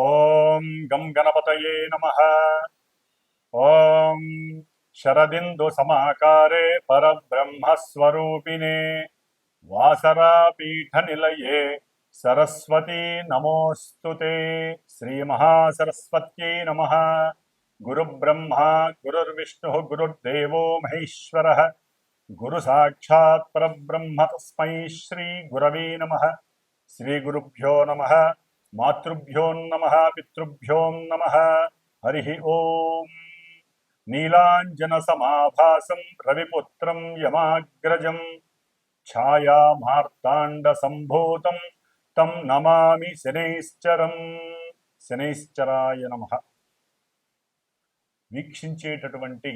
ఓం గం గణపతయే నమః. ఓం శరదిందు సమాకారే పరబ్రహ్మస్వరూపిణే వాసరాపీఠ నిలయే సరస్వతీ నమోస్తుతే. శ్రీ మహాసరస్వత్యై నమః. గురుబ్రహ్మ గురుర్విష్ణు గురుర్దేవో మహేశ్వరః. గురు సాక్షాత్ పరబ్రహ్మ తస్మై శ్రీ గురవే నమః. శ్రీ గురుభ్యో నమః. మాతృభ్యో నమః. పితృభ్యో నమః. హరి ఓం. నీలాంజన సమాభాసం రవిపుత్రం యమాగ్రజం ఛాయామార్తాండ సంభూతం తం నమామి శనైశ్చరం. శనైశ్చరాయ నమః. వీక్షించేటటువంటి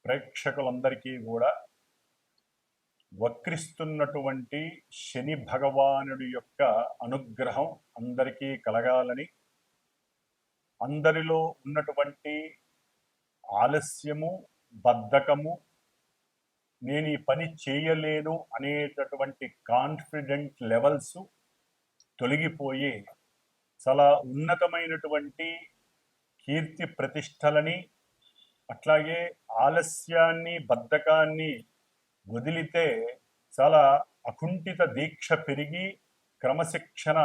ప్రేక్షకులందరికీ కూడా వక్రిస్తున్నటువంటి శని భగవానుడి యొక్క అనుగ్రహం అందరికీ కలగాలని, అందరిలో ఉన్నటువంటి ఆలస్యము, బద్ధకము, నేను ఈ పని చేయలేను అనేటటువంటి కాన్ఫిడెంట్ లెవెల్స్ తొలగిపోయి చాలా ఉన్నతమైనటువంటి కీర్తి ప్రతిష్టలని, అట్లాగే ఆలస్యాన్ని, బద్ధకాన్ని వదిలితే చాలా అకుంఠిత దీక్ష పెరిగి క్రమశిక్షణ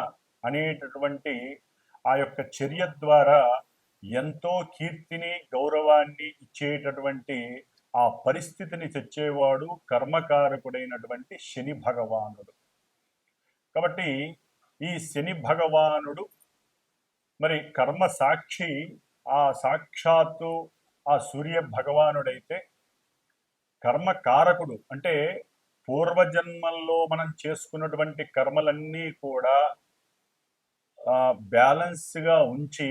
అనేటటువంటి ఆ యొక్క చర్య ద్వారా ఎంతో కీర్తిని, గౌరవాన్ని ఇచ్చేటటువంటి ఆ పరిస్థితిని తెచ్చేవాడు కర్మకారకుడైనటువంటి శని భగవానుడు. కాబట్టి ఈ శని భగవానుడు మరి కర్మ సాక్షి, ఆ సాక్షాత్తు ఆ సూర్య భగవానుడైతే కర్మకారకుడు అంటే పూర్వజన్మల్లో మనం చేసుకున్నటువంటి కర్మలన్నీ కూడా బ్యాలెన్స్గా ఉంచి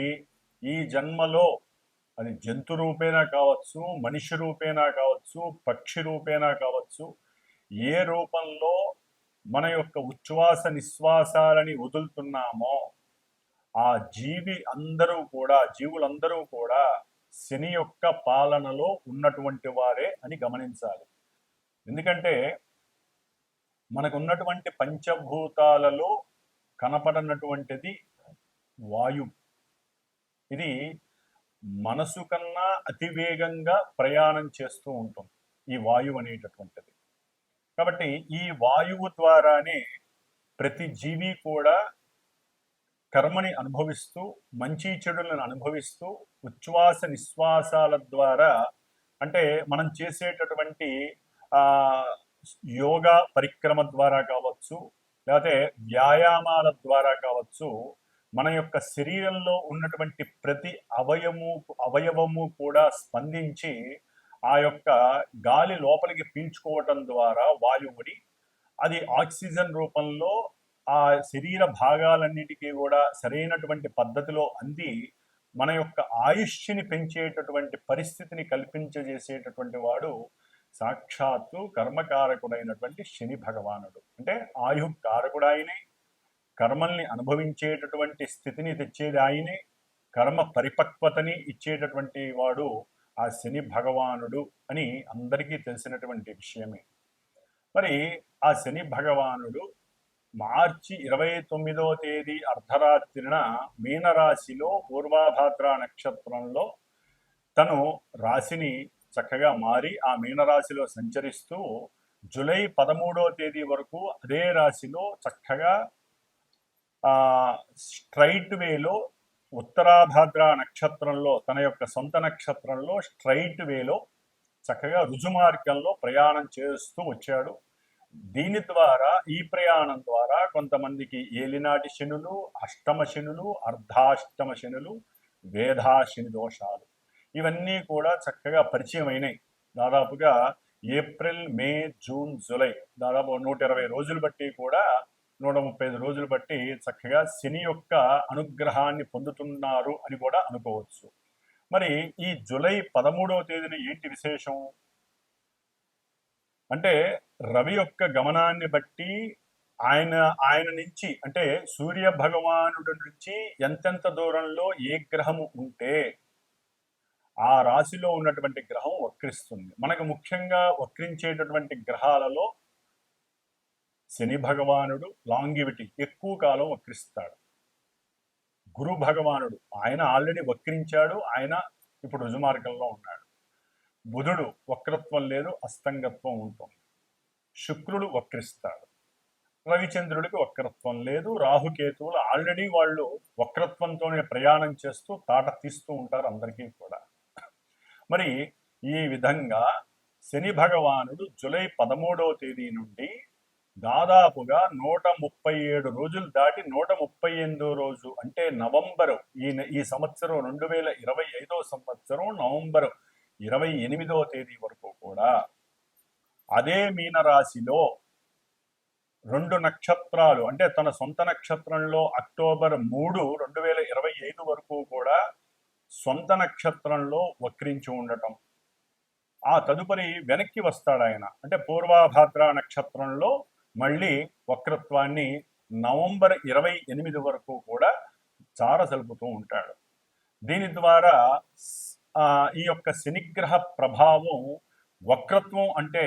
ఈ జన్మలో అది జంతు రూపేణా కావచ్చు, మనిషి రూపేణా కావచ్చు, పక్షి రూపేణా కావచ్చు, ఏ రూపంలో మన యొక్క ఉచ్ఛ్వాస నిశ్వాసాలని వదులుతున్నామో ఆ జీవులందరూ కూడా శని యొక్క పాలనలో ఉన్నటువంటి వారే అని గమనించాలి. ఎందుకంటే మనకున్నటువంటి పంచభూతాలలో కనపడనటువంటిది వాయువు. ఇది మనసు కన్నా అతివేగంగా ప్రయాణం చేస్తూ ఉంటుంది ఈ వాయువు అనేటటువంటిది. కాబట్టి ఈ వాయువు ద్వారానే ప్రతి జీవి కూడా కర్మని అనుభవిస్తూ, మంచి చెడులను అనుభవిస్తూ, ఉచ్ఛ్వాస నిశ్వాసాల ద్వారా అంటే మనం చేసేటటువంటి యోగా పరిక్రమ ద్వారా కావచ్చు, లేకపోతే వ్యాయామాల ద్వారా కావచ్చు, మన యొక్క శరీరంలో ఉన్నటువంటి ప్రతి అవయవము కూడా స్పందించి ఆ యొక్క గాలి లోపలికి పీల్చుకోవటం ద్వారా వాయువుని అది ఆక్సిజన్ రూపంలో ఆ శరీర భాగాలన్నిటికీ కూడా సరైనటువంటి పద్ధతిలో అంది మన యొక్క ఆయుష్ని పెంచేటటువంటి పరిస్థితిని కల్పించజేసేటటువంటి వాడు సాక్షాత్తు కర్మకారకుడైనటువంటి శని భగవానుడు. అంటే ఆయుకారకుడు ఆయనే, కర్మల్ని అనుభవించేటటువంటి స్థితిని తెచ్చేది ఆయనే, కర్మ పరిపక్వతని ఇచ్చేటటువంటి వాడు ఆ శని భగవానుడు అని అందరికీ తెలిసినటువంటి విషయమే. మరి ఆ శని భగవానుడు మార్చి 29వ తేదీ అర్ధరాత్రిన మీనరాశిలో పూర్వాభాద్ర నక్షత్రంలో తను రాశిని చక్కగా మారి ఆ మీనరాశిలో సంచరిస్తూ జూలై 13వ తేదీ వరకు అదే రాశిలో చక్కగా స్ట్రైట్ వేలో ఉత్తరాభాద్ర నక్షత్రంలో తన యొక్క సొంత నక్షత్రంలో స్ట్రైట్ వేలో చక్కగా రుజుమార్గంలో ప్రయాణం చేస్తూ వచ్చాడు. దీని ద్వారా, ఈ ప్రయాణం ద్వారా కొంతమందికి ఏలినాటి శనులు, అష్టమ శనులు, అర్ధాష్టమ శనులు, వేధాశని దోషాలు ఇవన్నీ కూడా చక్కగా పరిచయం అయినాయి. దాదాపుగా ఏప్రిల్, మే, జూన్, జూలై దాదాపు 120 రోజులు బట్టి కూడా 135 రోజులు బట్టి చక్కగా శని యొక్క అనుగ్రహాన్ని పొందుతున్నారు అని కూడా అనుకోవచ్చు. మరి ఈ జూలై 13వ తేదీన ఏంటి విశేషం అంటే రవి యొక్క గమనాన్ని బట్టి ఆయన నుంచి అంటే సూర్య భగవానుడి నుంచి ఎంతెంత దూరంలో ఏ గ్రహము ఉంటే ఆ రాశిలో ఉన్నటువంటి గ్రహం వక్రిస్తుంది. మనకు ముఖ్యంగా వక్రించేటటువంటి గ్రహాలలో శని భగవానుడు లాంగివిటీ ఎక్కువ కాలం వక్రిస్తాడు. గురు భగవానుడు ఆయన ఆల్రెడీ వక్రించాడు, ఆయన ఇప్పుడు రుజుమార్గంలో ఉన్నాడు. బుధుడు వక్రత్వం లేదు, అస్తంగత్వం ఉంటుంది. శుక్రుడు వక్రిస్తాడు. రవిచంద్రుడికి వక్రత్వం లేదు. రాహుకేతువులు ఆల్రెడీ వాళ్ళు వక్రత్వంతోనే ప్రయాణం చేస్తూ తాట తీస్తూ ఉంటారు అందరికీ కూడా. మరి ఈ విధంగా శని భగవానుడు జూలై 13వ తేదీ నుండి దాదాపుగా 137 రోజులు దాటి 138వ రోజు అంటే నవంబరు ఈ సంవత్సరం 2025 సంవత్సరం నవంబరు 28వ తేదీ వరకు కూడా అదే మీనరాశిలో 2 నక్షత్రాలు అంటే తన సొంత నక్షత్రంలో అక్టోబర్ 3, 2025 వరకు కూడా సొంత నక్షత్రంలో వక్రించి ఉండటం. ఆ తదుపరి వెనక్కి వస్తాడు ఆయన, అంటే పూర్వాభాద్ర నక్షత్రంలో మళ్ళీ వక్రత్వాన్ని నవంబర్ 28 వరకు కూడా చారసలుపుతూ ఉంటాడు. దీని ద్వారా ఈ యొక్క శనిగ్రహ ప్రభావం, వక్రత్వం అంటే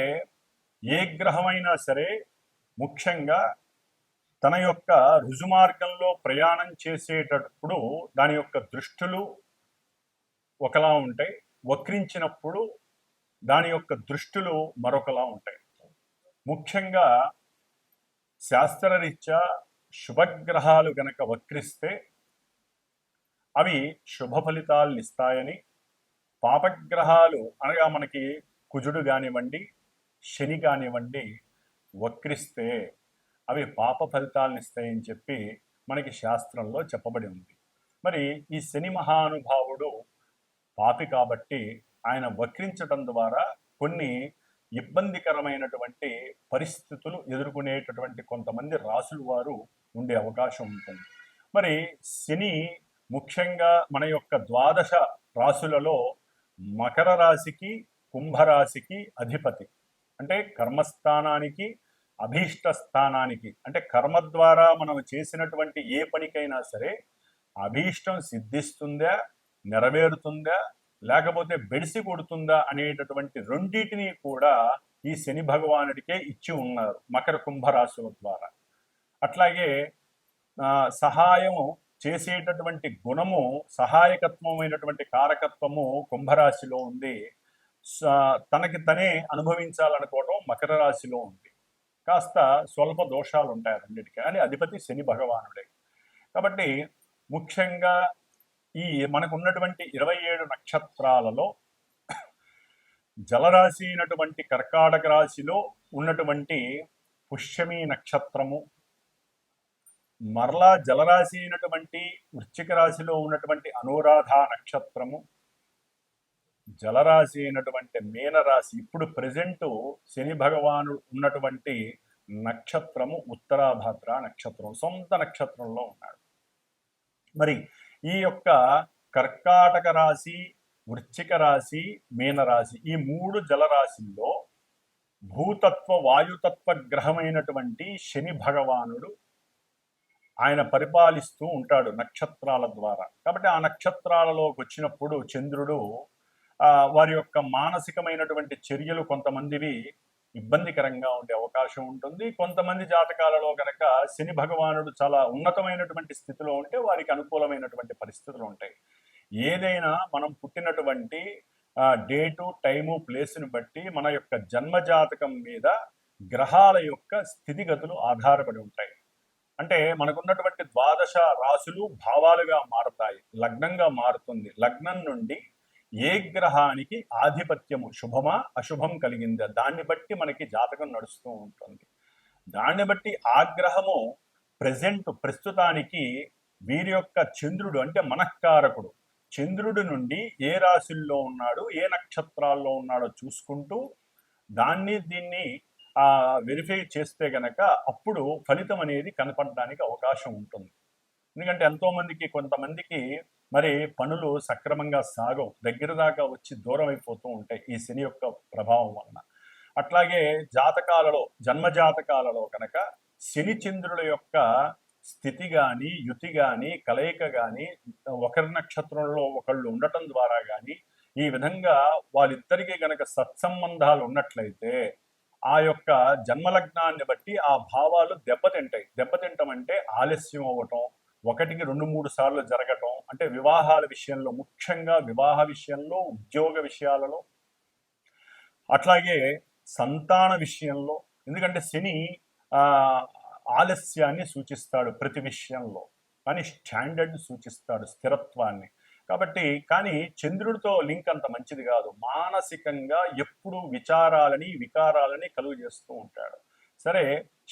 ఏ గ్రహమైనా సరే ముఖ్యంగా తన యొక్క రుజుమార్గంలో ప్రయాణం చేసేటప్పుడు దాని యొక్క దృష్టులు ఒకలా ఉంటాయి, వక్రించినప్పుడు దాని యొక్క దృష్టులు మరొకలా ఉంటాయి. ముఖ్యంగా శాస్త్రరీత్యా శుభగ్రహాలు గనక వక్రిస్తే అవి శుభ ఫలితాలను ఇస్తాయని, పాపగ్రహాలు అనగా మనకి కుజుడు కానివ్వండి, శని కానివ్వండి వక్రిస్తే అవి పాప ఫలితాలను ఇస్తాయని చెప్పి మనకి శాస్త్రంలో చెప్పబడి ఉంది. మరి ఈ శని మహానుభావుడు పాపి కాబట్టి ఆయన వక్రించడం ద్వారా కొన్ని ఇబ్బందికరమైనటువంటి పరిస్థితులు ఎదుర్కొనేటటువంటి కొంతమంది రాసుల వారు ఉండే అవకాశం ఉంటుంది. మరి శని ముఖ్యంగా మన యొక్క 12 రాశులలో మకర రాశికి, కుంభరాశికి అధిపతి. అంటే కర్మస్థానానికి, అభీష్ట స్థానానికి, అంటే కర్మ ద్వారా మనం చేసినటువంటి ఏ పనికైనా సరే అభీష్టం సిద్ధిస్తుందా, నెరవేరుతుందా, లేకపోతే బెడిసి కొడుతుందా అనేటటువంటి రెండింటినీ కూడా ఈ శని భగవానుడికే ఇచ్చి ఉన్నారు మకర కుంభరాశుల ద్వారా. అట్లాగే సహాయము చేసేటటువంటి గుణము, సహాయకత్వమైనటువంటి కారకత్వము కుంభరాశిలో ఉంది. తనకి తనే అనుభవించాలనుకోవటం మకర రాశిలో ఉంది. కాస్త స్వల్ప దోషాలు ఉంటాయి రెండింటికి, కానీ అధిపతి శని భగవానుడే. కాబట్టి ముఖ్యంగా ఈ మనకు ఉన్నటువంటి 27 నక్షత్రాలలో జలరాశి అయినటువంటి కర్కాటక రాశిలో ఉన్నటువంటి పుష్యమి నక్షత్రము, మరలా జలరాశి అయినటువంటి వృశ్చిక రాశిలో ఉన్నటువంటి అనురాధ నక్షత్రము, జలరాశి అయినటువంటి మీనరాశి, ఇప్పుడు ప్రెజెంట్ శని భగవానుడు ఉన్నటువంటి నక్షత్రము ఉత్తరాభాద్ర నక్షత్రం, సొంత నక్షత్రంలో ఉన్నాడు. మరి ఈ యొక్క కర్కాటక రాశి, వృశ్చిక రాశి, మీనరాశి ఈ 3 జలరాశుల్లో భూతత్వ వాయుతత్వ గ్రహమైనటువంటి శని భగవానుడు ఆయన పరిపాలిస్తూ ఉంటాడు నక్షత్రాల ద్వారా. కాబట్టి ఆ నక్షత్రాలలోకి వచ్చినప్పుడు చంద్రుడు వారి యొక్క మానసికమైనటువంటి చర్యలు కొంతమందివి ఇబ్బందికరంగా ఉండే అవకాశం ఉంటుంది. కొంతమంది జాతకాలలో కనుక శని భగవానుడు చాలా ఉన్నతమైనటువంటి స్థితిలో ఉంటే వారికి అనుకూలమైనటువంటి పరిస్థితులు ఉంటాయి. ఏదైనా మనం పుట్టినటువంటి డేటు, టైము, ప్లేస్ని బట్టి మన యొక్క జన్మజాతకం మీద గ్రహాల యొక్క స్థితిగతులు ఆధారపడి ఉంటాయి. అంటే మనకున్నటువంటి 12 రాశులు భావాలుగా మారుతాయి, లగ్నంగా మారుతుంది. లగ్నం నుండి ఏ గ్రహానికి ఆధిపత్యము, శుభమా అశుభం కలిగిందా, దాన్ని బట్టి మనకి జాతకం నడుస్తూ ఉంటుంది. దాన్ని బట్టి ఆ గ్రహము ప్రస్తుతానికి వీరి యొక్క చంద్రుడు అంటే మనఃకారకుడు, చంద్రుడి నుండి ఏ రాశుల్లో ఉన్నాడు, ఏ నక్షత్రాల్లో ఉన్నాడో చూసుకుంటూ దీన్ని వెరిఫై చేస్తే గనక అప్పుడు ఫలితం అనేది కనపడడానికి అవకాశం ఉంటుంది. ఎందుకంటే ఎంతోమందికి, కొంతమందికి మరి పనులు సక్రమంగా సాగవు, దగ్గర దాకా వచ్చి దూరం అయిపోతూ ఉంటాయి ఈ శని యొక్క ప్రభావం వలన. అట్లాగే జాతకాలలో, జన్మజాతకాలలో కనుక శని చంద్రుల యొక్క స్థితి కానీ, యుతి కానీ, కలయిక కానీ, ఒకరి నక్షత్రంలో ఒకళ్ళు ఉండటం ద్వారా కానీ ఈ విధంగా వాళ్ళిద్దరికీ గనక సత్సంబంధాలు ఉన్నట్లయితే ఆ యొక్క జన్మలగ్నాన్ని బట్టి ఆ భావాలు దెబ్బతింటాయి. దెబ్బతింటం అంటే ఆలస్యం అవ్వటం, ఒకటికి 2-3 సార్లు జరగటం, అంటే వివాహాల విషయంలో, ముఖ్యంగా వివాహ విషయంలో, ఉద్యోగ విషయాలలో, అట్లాగే సంతాన విషయంలో. ఎందుకంటే శని ఆ, ఆలస్యాన్ని సూచిస్తాడు ప్రతి విషయంలో, కానీ స్టాండర్డ్ సూచిస్తాడు, స్థిరత్వాన్ని. కాబట్టి కానీ చంద్రుడితో లింక్ అంత మంచిది కాదు. మానసికంగా ఎప్పుడు విచారాలని వికారాలని కలుగు చేస్తూ ఉంటాడు. సరే,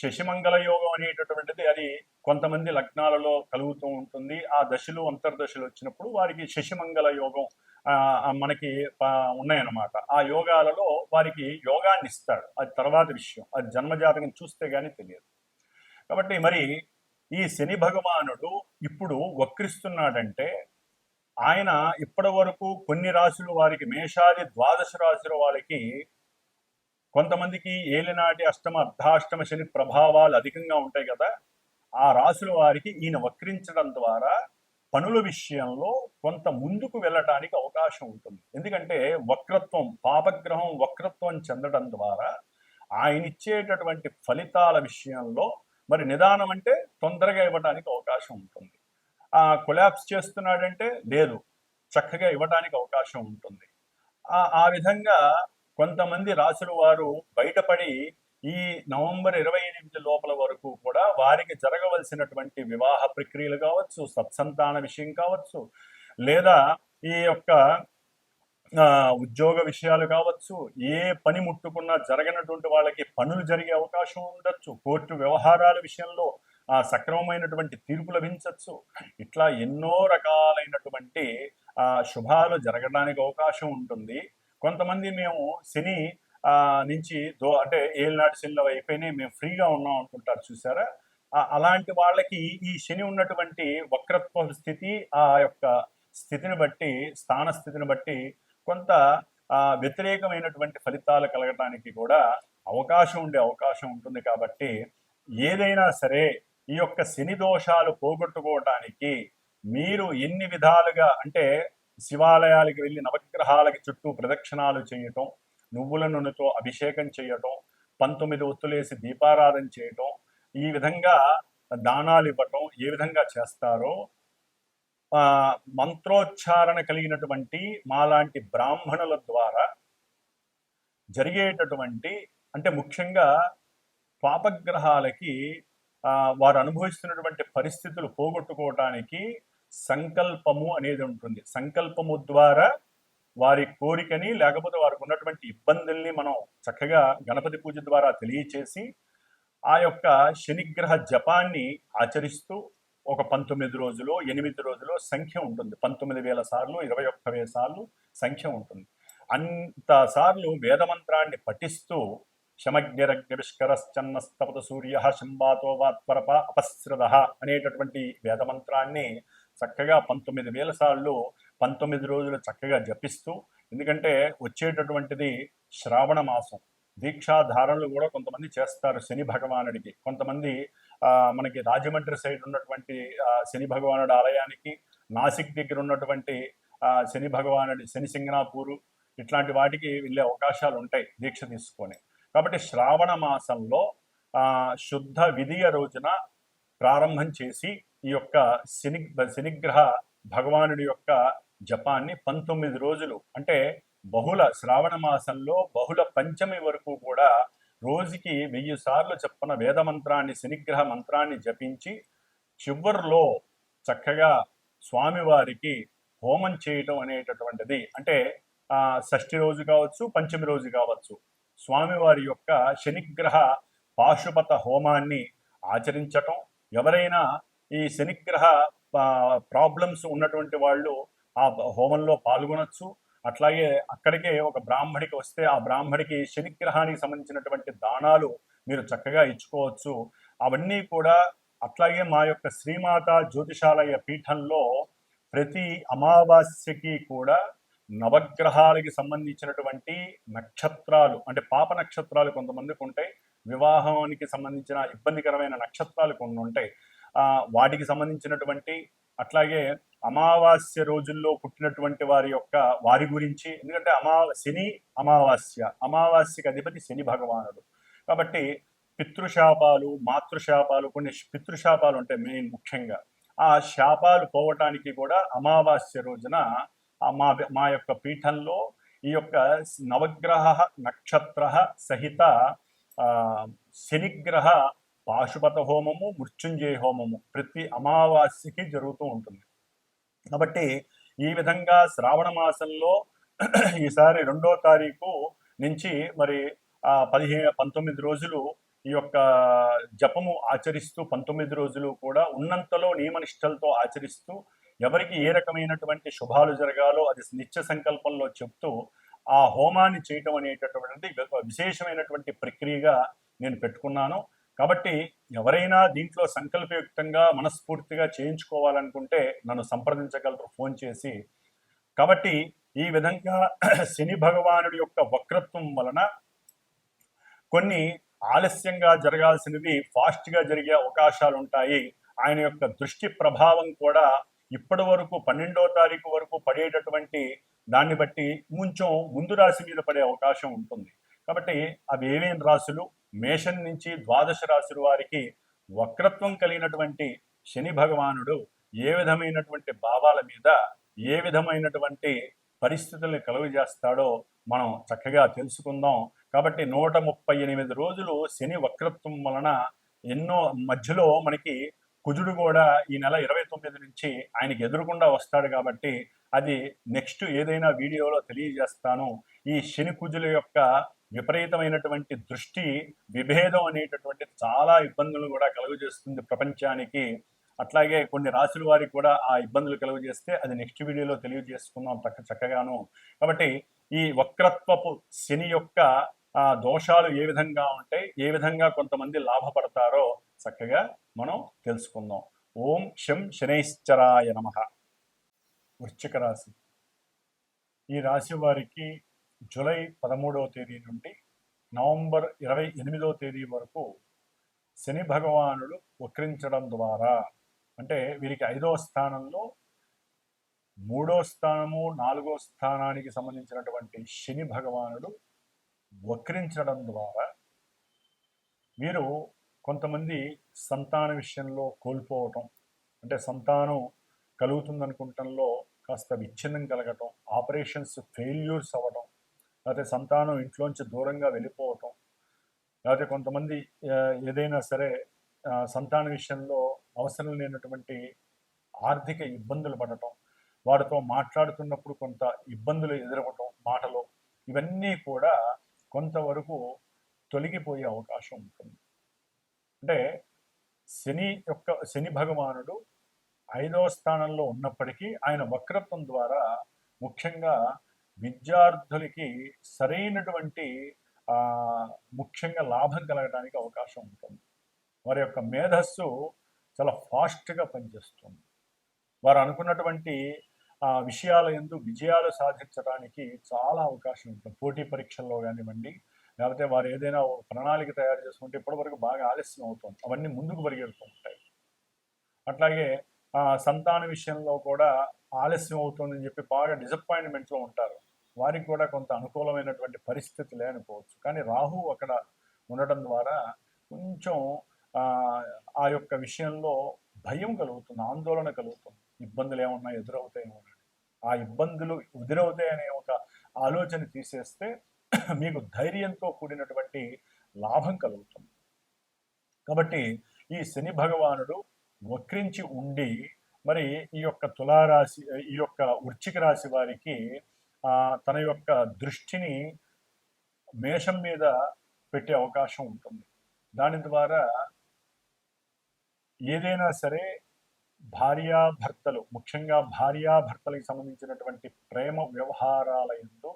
శశిమంగళ యోగం అనేటటువంటిది అది కొంతమంది లగ్నాలలో కలుగుతూ ఉంటుంది. ఆ దశలు అంతర్దశలు వచ్చినప్పుడు వారికి శశిమంగళ యోగం మనకి ఉన్నాయన్నమాట. ఆ యోగాలలో వారికి యోగాన్ని ఇస్తాడు. అది తర్వాత విషయం, అది జన్మజాతకం చూస్తే గానీ తెలియదు. కాబట్టి మరి ఈ శని భగవానుడు ఇప్పుడు వక్రిస్తున్నాడంటే ఆయన ఇప్పటి వరకు కొన్ని రాశులు వారికి, మేషాది ద్వాదశ రాశుల వాళ్ళకి కొంతమందికి ఏలినాటి అష్టమ అర్ధాష్టమ శని ప్రభావాలు అధికంగా ఉంటాయి కదా. ఆ రాశుల వారికి ఈయన వక్రించడం ద్వారా పనుల విషయంలో కొంత ముందుకు వెళ్ళటానికి అవకాశం ఉంటుంది. ఎందుకంటే వక్రత్వం, పాపగ్రహం వక్రత్వం చెందడం ద్వారా ఆయన ఇచ్చేటటువంటి ఫలితాల విషయంలో మరి నిదానం అంటే తొందరగా ఇవ్వడానికి అవకాశం ఉంటుంది. కొలాప్స్ చేస్తున్నాడంటే లేదు, చక్కగా ఇవ్వడానికి అవకాశం ఉంటుంది. ఆ విధంగా కొంతమంది రాసుల వారు బయటపడి ఈ నవంబర్ 28 లోపల వరకు కూడా వారికి జరగవలసినటువంటి వివాహ ప్రక్రియలు కావచ్చు, సత్సంతాన విషయం కావచ్చు, లేదా ఈ యొక్క ఉద్యోగ విషయాలు కావచ్చు, ఏ పని ముట్టుకున్నా జరగనటువంటి వాళ్ళకి పనులు జరిగే అవకాశం ఉండొచ్చు, కోర్టు వ్యవహారాల విషయంలో సక్రమమైనటువంటి తీర్పు లభించవచ్చు. ఇట్లా ఎన్నో రకాలైనటువంటి శుభాలు జరగడానికి అవకాశం ఉంటుంది. కొంతమంది మేము శని నుంచి అంటే ఏళ్ళనాటి శనిలో అయిపోయినాయి, మేము ఫ్రీగా ఉన్నాం అనుకుంటారు చూసారా. అలాంటి వాళ్ళకి ఈ శని ఉన్నటువంటి వక్రత్వ స్థితి, ఆ యొక్క స్థితిని బట్టి, స్థాన స్థితిని బట్టి కొంత వ్యతిరేకమైనటువంటి ఫలితాలు కలగటానికి కూడా అవకాశం ఉంటుంది. కాబట్టి ఏదైనా సరే ఈ యొక్క శని దోషాలు పోగొట్టుకోవటానికి మీరు ఎన్ని విధాలుగా, అంటే శివాలయాలకు వెళ్ళి నవగ్రహాలకి చుట్టూ ప్రదక్షిణాలు చేయటం, నువ్వుల నూనెతో అభిషేకం చేయటం, 19 ఒత్తులేసి దీపారాధన చేయటం, ఈ విధంగా దానాలు ఇవ్వటం ఏ విధంగా చేస్తారో మంత్రోచ్చారణ కలిగినటువంటి మాలాంటి బ్రాహ్మణుల ద్వారా జరిగేటటువంటి, అంటే ముఖ్యంగా పాపగ్రహాలకి వారు అనుభవిస్తున్నటువంటి పరిస్థితులు పోగొట్టుకోవటానికి సంకల్పము అనేది ఉంటుంది. సంకల్పము ద్వారా వారి కోరికని, లేకపోతే వారికి ఉన్నటువంటి ఇబ్బందుల్ని మనం చక్కగా గణపతి పూజ ద్వారా తెలియచేసి ఆ యొక్క శనిగ్రహ జపాన్ని ఆచరిస్తూ ఒక 19 రోజులు 8 రోజులు సంఖ్య ఉంటుంది. 19,000 సార్లు 21,000 సార్లు సంఖ్య ఉంటుంది. అంత సార్లు వేదమంత్రాన్ని పఠిస్తూ శమగ్నిరగ్నిష్కరశ్చన్నస్తపత సూర్య శంబాతో వాత్వరప అపస్రద అనేటటువంటి వేదమంత్రాన్ని చక్కగా 19,000 సార్లు 19 రోజులు చక్కగా జపిస్తూ, ఎందుకంటే వచ్చేటటువంటిది శ్రావణ మాసం, దీక్షాధారణలు కూడా కొంతమంది చేస్తారు శని భగవానుడికి. కొంతమంది మనకి రాజమండ్రి సైడ్ ఉన్నటువంటి శని భగవానుడి ఆలయానికి, నాసిక్ దగ్గర ఉన్నటువంటి శని భగవానుడి శని సింగనాపూరు ఇట్లాంటి వాటికి వెళ్ళే అవకాశాలు ఉంటాయి దీక్ష తీసుకొని. కాబట్టి శ్రావణ మాసంలో శుద్ధ విధియ రోజున ప్రారంభం చేసి ఈ యొక్క శనిగ్రహ భగవానుడి యొక్క జపాన్ని 19 రోజులు, అంటే బహుళ శ్రావణ మాసంలో బహుళ పంచమి వరకు కూడా రోజుకి 1000 సార్లు చెప్పిన వేదమంత్రాన్ని, శనిగ్రహ మంత్రాన్ని జపించి చివరిలో చక్కగా స్వామివారికి హోమం చేయటం అనేటటువంటిది, అంటే షష్ఠి రోజు కావచ్చు, పంచమి రోజు కావచ్చు, స్వామివారి యొక్క శనిగ్రహ పాశుపత హోమాన్ని ఆచరించటం. ఎవరైనా ఈ శనిగ్రహ ప్రాబ్లమ్స్ ఉన్నటువంటి వాళ్ళు ఆ హోమంలో పాల్గొనొచ్చు. అట్లాగే అక్కడికే ఒక బ్రాహ్మడికి వస్తే ఆ బ్రాహ్మడికి శనిగ్రహానికి సంబంధించినటువంటి దానాలు మీరు చక్కగా ఇచ్చుకోవచ్చు. అవన్నీ కూడా అట్లాగే మా యొక్క శ్రీమాత జ్యోతిషాలయ పీఠంలో ప్రతి అమావాస్యకి కూడా నవగ్రహాలకి సంబంధించినటువంటి నక్షత్రాలు, అంటే పాప నక్షత్రాలు కొంతమందికి ఉంటాయి, వివాహానికి సంబంధించిన ఇబ్బందికరమైన నక్షత్రాలు కొన్ని ఉంటాయి, వాటికి సంబంధించినటువంటి, అట్లాగే అమావాస్య రోజుల్లో పుట్టినటువంటి వారి గురించి, ఎందుకంటే శని అమావాస్యకి అధిపతి శని భగవానుడు. కాబట్టి పితృశాపాలు, మాతృశాపాలు, కొన్ని పితృశాపాలు ఉంటాయి మెయిన్ ముఖ్యంగా. ఆ శాపాలు పోవటానికి కూడా అమావాస్య రోజున మా మా యొక్క పీఠంలో ఈ యొక్క నవగ్రహ నక్షత్ర సహిత శనిగ్రహ పాశుపత హోమము, మృత్యుంజయ హోమము ప్రతి అమావాస్యకి జరుగుతూ ఉంటుంది. కాబట్టి ఈ విధంగా శ్రావణ మాసంలో ఈసారి 2వ తారీఖు నుంచి మరి 19 రోజులు ఈ యొక్క జపము ఆచరిస్తూ 19 రోజులు కూడా ఉన్నంతలో నియమనిష్టలతో ఆచరిస్తూ ఎవరికి ఏ రకమైనటువంటి శుభాలు జరగాలో అది నిత్య సంకల్పంలో చెప్తూ ఆ హోమాన్ని చేయటం అనేటటువంటిది విశేషమైనటువంటి ప్రక్రియగా నేను పెట్టుకున్నాను. కాబట్టి ఎవరైనా దీంట్లో సంకల్పయుక్తంగా మనస్ఫూర్తిగా చేయించుకోవాలనుకుంటే నన్ను సంప్రదించగలరు ఫోన్ చేసి. కాబట్టి ఈ విధంగా శని భగవానుడి యొక్క వక్రత్వం వలన కొన్ని ఆలస్యంగా జరగాల్సినవి ఫాస్ట్గా జరిగే అవకాశాలు ఉంటాయి. ఆయన యొక్క దృష్టి ప్రభావం కూడా ఇప్పటి వరకు 12వ తారీఖు వరకు పడేటటువంటి దాన్ని బట్టి కొంచెం ముందు రాశి మీద పడే అవకాశం ఉంటుంది. కాబట్టి అవి ఏమేం రాశులు, మేషం నుంచి ద్వాదశ రాశుల వారికి వక్రత్వం కలిగినటువంటి శని భగవానుడు ఏ విధమైనటువంటి భావాల మీద ఏ విధమైనటువంటి పరిస్థితుల్ని కలుగజేస్తాడో మనం చక్కగా తెలుసుకుందాం. కాబట్టి 138 రోజులు శని వక్రత్వం వలన ఎన్నో మధ్యలో మనకి కుజుడు కూడా ఈ నెల 29 నుంచి ఆయనకి ఎదురుకుండా వస్తాడు. కాబట్టి అది నెక్స్ట్ ఏదైనా వీడియోలో తెలియజేస్తాను. ఈ శని కుజుల యొక్క విపరీతమైనటువంటి దృష్టి విభేదం అనేటటువంటిది చాలా ఇబ్బందులు కూడా కలుగజేస్తుంది ప్రపంచానికి. అట్లాగే కొన్ని రాశుల వారికి కూడా ఆ ఇబ్బందులు కలుగజేస్తే అది నెక్స్ట్ వీడియోలో తెలియజేసుకుందాం చక్కగాను. కాబట్టి ఈ వక్రత్వపు శని యొక్క దోషాలు ఏ విధంగా ఉంటాయి, ఏ విధంగా కొంతమంది లాభపడతారో చక్కగా మనం తెలుసుకుందాం. ఓం శం శనైశ్చరాయ నమః. వృశ్చిక రాశి. ఈ రాశి వారికి జూలై 13వ తేదీ నుండి నవంబర్ 28వ తేదీ వరకు శని భగవానుడు వక్రించడం ద్వారా, అంటే వీరికి 5వ స్థానంలో 3వ స్థానము 4వ స్థానానికి సంబంధించినటువంటి శని భగవానుడు వక్రించడం ద్వారా వీరు కొంతమంది సంతాన విషయంలో కోల్పోవటం, అంటే సంతానం కలుగుతుందనుకుంటంలో కాస్త విచ్ఛిన్నం కలగటం, ఆపరేషన్స్ ఫెయిల్యూర్స్ అవ్వడం, లేకపోతే సంతానం ఇంట్లోంచి దూరంగా వెళ్ళిపోవటం, లేకపోతే కొంతమంది ఏదైనా సరే సంతాన విషయంలో అవసరం లేనటువంటి ఆర్థిక ఇబ్బందులు పడటం, వాడితో మాట్లాడుతున్నప్పుడు కొంత ఇబ్బందులు ఎదురవటం మాటలో, ఇవన్నీ కూడా కొంతవరకు తొలగిపోయే అవకాశం ఉంటుంది. అంటే శని భగవానుడు 5వ స్థానంలో ఉన్నప్పటికీ ఆయన వక్రత్వం ద్వారా ముఖ్యంగా విద్యార్థులకి సరైనటువంటి ముఖ్యంగా లాభం కలగడానికి అవకాశం ఉంటుంది. వారి యొక్క మేధస్సు చాలా ఫాస్ట్గా పనిచేస్తుంది. వారు అనుకున్నటువంటి విషయాల యందు విజయాలు సాధించడానికి చాలా అవకాశం ఉంటుంది. పోటీ పరీక్షల్లో కానివ్వండి, లేకపోతే వారు ఏదైనా ప్రణాళిక తయారు చేసుకుంటే ఇప్పటివరకు బాగా ఆలస్యం అవుతుంది, అవన్నీ ముందుకు పరిగెడుతూ ఉంటాయి. అట్లాగే సంతాన విషయంలో కూడా ఆలస్యం అవుతుందని చెప్పి బాగా డిసప్పాయింట్మెంట్లో ఉంటారు. వారికి కూడా కొంత అనుకూలమైనటువంటి పరిస్థితి లేకపోవచ్చు. కానీ రాహు అక్కడ ఉండటం ద్వారా కొంచెం ఆ యొక్క విషయంలో భయం కలుగుతుంది, ఆందోళన కలుగుతుంది. ఇబ్బందులు ఏమన్నా ఎదురవుతాయేమో, ఆ ఇబ్బందులు ఎదురవుతాయనే ఒక ఆలోచన తీసేస్తే మీకు ధైర్యంతో కూడినటువంటి లాభం కలుగుతుంది. కాబట్టి ఈ శని భగవానుడు వక్రించి ఉండి మరి ఈ యొక్క తులారాశి, ఈ యొక్క వృశ్చిక రాశి వారికి తన యొక్క దృష్టిని మేషం మీద పెట్టే అవకాశం ఉంటుంది. దాని ద్వారా ఏదైనా సరే భార్యాభర్తలు, ముఖ్యంగా భార్యాభర్తలకు సంబంధించినటువంటి ప్రేమ వ్యవహారాల యందు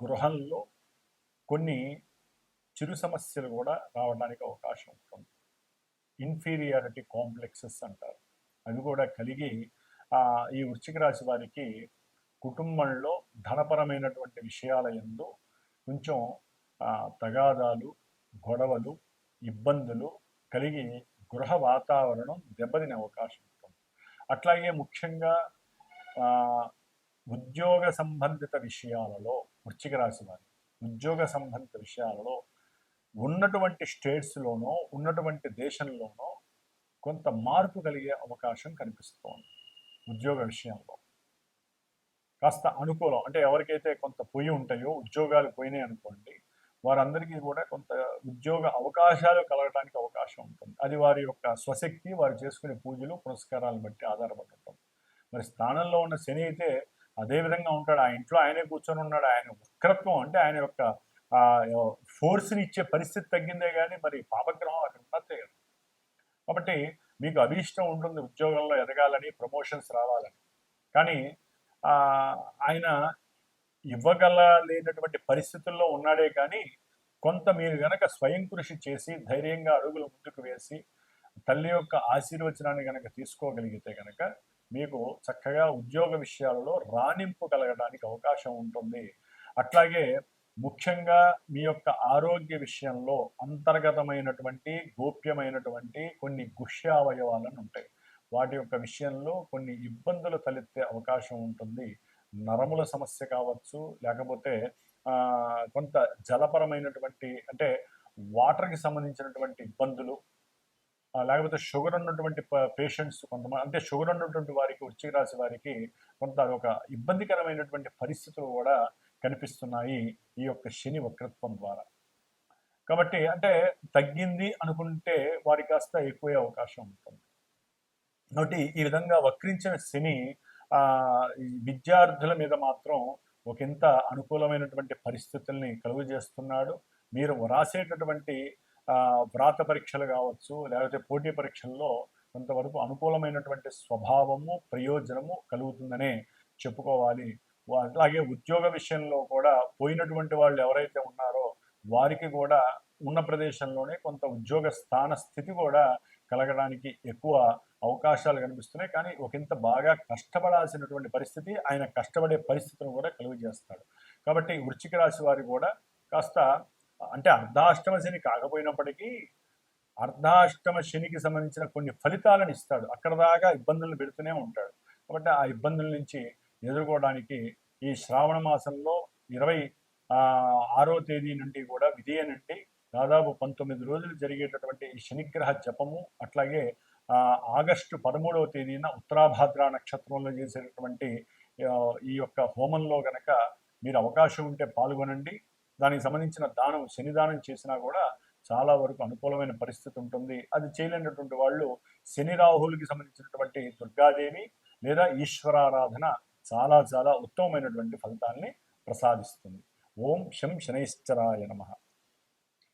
గృహంలో కొన్ని చిరు సమస్యలు కూడా రావడానికి అవకాశం ఉంటుంది. ఇన్ఫీరియారిటీ కాంప్లెక్సెస్ అంటారు, అవి కూడా కలిగి ఈ వృశ్చిక రాశి వారికి కుటుంబంలో ధనపరమైనటువంటి విషయాల యందు కొంచెం తగాదాలు, గొడవలు, ఇబ్బందులు కలిగి గృహ వాతావరణం దెబ్బతినే అవకాశం ఉంటుంది. అట్లాగే ముఖ్యంగా ఉద్యోగ సంబంధిత విషయాలలో వృశ్చిక రాశి వారి ఉద్యోగ సంబంధిత విషయాలలో ఉన్నటువంటి స్టేట్స్లోనో ఉన్నటువంటి దేశంలోనో కొంత మార్పు కలిగే అవకాశం కనిపిస్తోంది. ఉద్యోగ విషయంలో కాస్త అనుకూలం, అంటే ఎవరికైతే కొంత పొయ్యి ఉంటాయో, ఉద్యోగాలు పోయినాయి అనుకోండి, వారందరికీ కూడా కొంత ఉద్యోగ అవకాశాలు కలగడానికి అవకాశం ఉంటుంది. అది వారి యొక్క స్వశక్తి, వారు చేసుకునే పూజలు పునస్కారాలను బట్టి ఆధారపడి ఉంటుంది. మరి స్థానంలో ఉన్న శని అయితే అదే విధంగా ఉంటాడు. ఆ ఇంట్లో ఆయనే కూర్చొని ఉన్నాడు. ఆయన వక్రత్వం అంటే ఆయన యొక్క ఫోర్స్ని ఇచ్చే పరిస్థితి తగ్గిందే కానీ మరి పాపగ్రహం అక్కడ ఉన్నదే కదా. కాబట్టి మీకు అభీష్టం ఉంటుంది ఉద్యోగంలో ఎదగాలని, ప్రమోషన్స్ రావాలని. కానీ ఆయన ఇవ్వగలలేనటువంటి పరిస్థితుల్లో ఉన్నాడే కానీ కొంత మీరు గనక స్వయం కృషి చేసి ధైర్యంగా అడుగులు ముందుకు వేసి తల్లి యొక్క ఆశీర్వచనాన్ని గనక తీసుకోగలిగితే గనక మీకు చక్కగా ఉద్యోగ విషయాలలో రాణింపు కలగడానికి అవకాశం ఉంటుంది. అట్లాగే ముఖ్యంగా మీ యొక్క ఆరోగ్య విషయంలో అంతర్గతమైనటువంటి గోప్యమైనటువంటి కొన్ని గుహ్యావయవాలను ఉంటాయి. వాటి యొక్క విషయంలో కొన్ని ఇబ్బందులు తలెత్తే అవకాశం ఉంటుంది. నరముల సమస్య కావచ్చు, లేకపోతే కొంత జలపరమైనటువంటి అంటే వాటర్కి సంబంధించినటువంటి ఇబ్బందులు, లేకపోతే షుగర్ ఉన్నటువంటి పేషెంట్స్ కొంతమంది, అంటే షుగర్ ఉన్నటువంటి వారికి, వృశ్చిక రాశి వారికి కొంత ఒక ఇబ్బందికరమైనటువంటి పరిస్థితులు కూడా కనిపిస్తున్నాయి ఈ యొక్క శని వక్రత్వం ద్వారా. కాబట్టి అంటే తగ్గింది అనుకుంటే వారికి కాస్త ఎక్కువే అవకాశం ఉంటుంది. కాబట్టి ఈ విధంగా వక్రించిన శని విద్యార్థుల మీద మాత్రం ఒకంత అనుకూలమైనటువంటి పరిస్థితుల్ని కలుగు చేస్తున్నాడు. మీరు వ్రాసేటటువంటి వ్రాత పరీక్షలు కావచ్చు, లేకపోతే పోటీ పరీక్షల్లో కొంతవరకు అనుకూలమైనటువంటి స్వభావము, ప్రయోజనము కలుగుతుందనే చెప్పుకోవాలి. అలాగే ఉద్యోగ విషయంలో కూడా పోయినటువంటి వాళ్ళు ఎవరైతే ఉన్నారో వారికి కూడా ఉన్న ప్రదేశంలోనే కొంత ఉద్యోగ స్థాన స్థితి కూడా కలగడానికి ఎక్కువ అవకాశాలు కనిపిస్తున్నాయి. కానీ ఒకంత బాగా కష్టపడాల్సినటువంటి పరిస్థితి, ఆయన కష్టపడే పరిస్థితిని కూడా కలుగు చేస్తాడు. కాబట్టి వృశ్చిక రాశి వారి కూడా కాస్త అంటే అర్ధాష్టమ శని కాకపోయినప్పటికీ అర్ధాష్టమ శనికి సంబంధించిన కొన్ని ఫలితాలను ఇస్తాడు. అక్కడ దాకా ఇబ్బందులను పెడుతూనే ఉంటాడు. కాబట్టి ఆ ఇబ్బందుల నుంచి ఎదుర్కోవడానికి ఈ శ్రావణ మాసంలో 26వ తేదీ నుండి కూడా విధియ నుండి దాదాపు 19 రోజులు జరిగేటటువంటి ఈ శనిగ్రహ జపము, అట్లాగే ఆగస్టు 13వ తేదీన ఉత్తరాభాద్ర నక్షత్రంలో చేసేటటువంటి ఈ యొక్క హోమంలో గనక మీరు అవకాశం ఉంటే పాల్గొనండి. దానికి సంబంధించిన దానం, శనిదానం చేసినా కూడా చాలా వరకు అనుకూలమైన పరిస్థితి ఉంటుంది. అది చేయలేనటువంటి వాళ్ళు శని రాహులకి సంబంధించినటువంటి దుర్గాదేవి లేదా ఈశ్వరారాధన చాలా చాలా ఉత్తమమైనటువంటి ఫలితాన్ని ప్రసాదిస్తుంది. ఓం శం శనైశ్చరాయ నమః.